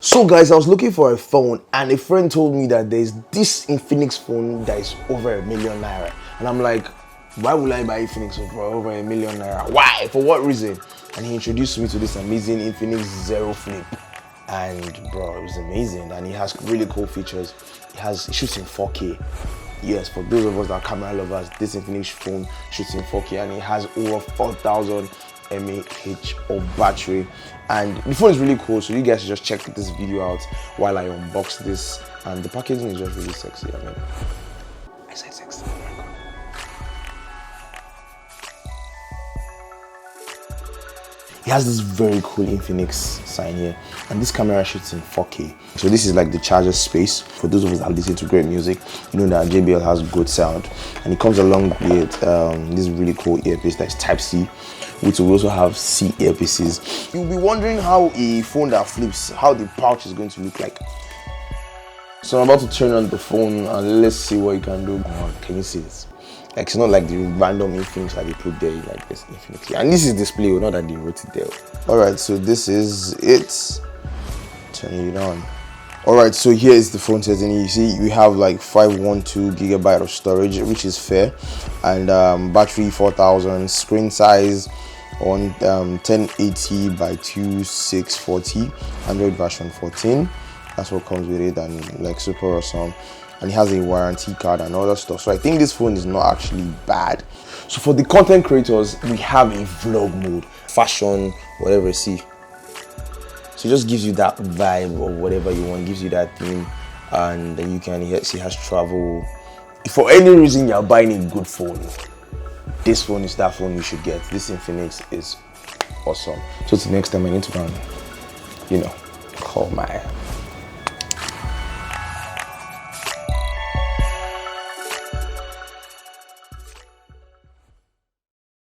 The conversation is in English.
So guys, I was looking for a phone and a friend told me that there's this INFINIX phone that is over ₦1,000,000 and I'm like, why would I buy INFINIX for over ₦1,000,000? Why? For what reason? And he introduced me to this amazing INFINIX ZERO FLIP, and bro, it was amazing. And it has really cool features. It shoots in 4K. Yes, for those of us that are camera lovers, this INFINIX phone shoots in 4K and it has over 4,000 mAh of battery, and the phone is really cool. So you guys should just check this video out while I unbox this, and the packaging is just really sexy. I mean, I said sexy. Oh my god. It has this very cool INFINIX sign here, and this camera shoots in 4K. So this is like the charger space. For those of us that listen to great music, you know that JBL has good sound, and it comes along with this really cool earpiece that's Type-C, which will also have C earpieces. You'll be wondering how a phone that flips, how the pouch is going to look like. So I'm about to turn on the phone and let's see what you can do. Oh, can you see this? Like, it's not like the random INFINIX that they put there, like this INFINIX. And this is display, not that they wrote it there. Alright, so this is it. Turning it on. Alright, so here is the phone setting. You see we have like 512GB of storage, which is fair, and battery 4,000, screen size on 1080 by 2640, Android version 14. That's what comes with it, and like super awesome. And it has a warranty card and other stuff. So I think this phone is not actually bad. So for the content creators, we have a vlog mode, fashion, whatever. See, so it just gives you that vibe of whatever you want, gives you that theme, and then you can see it has travel. If for any reason you're buying a good phone, this phone is that phone you should get. This INFINIX is awesome. So till next time, I need to go and, call my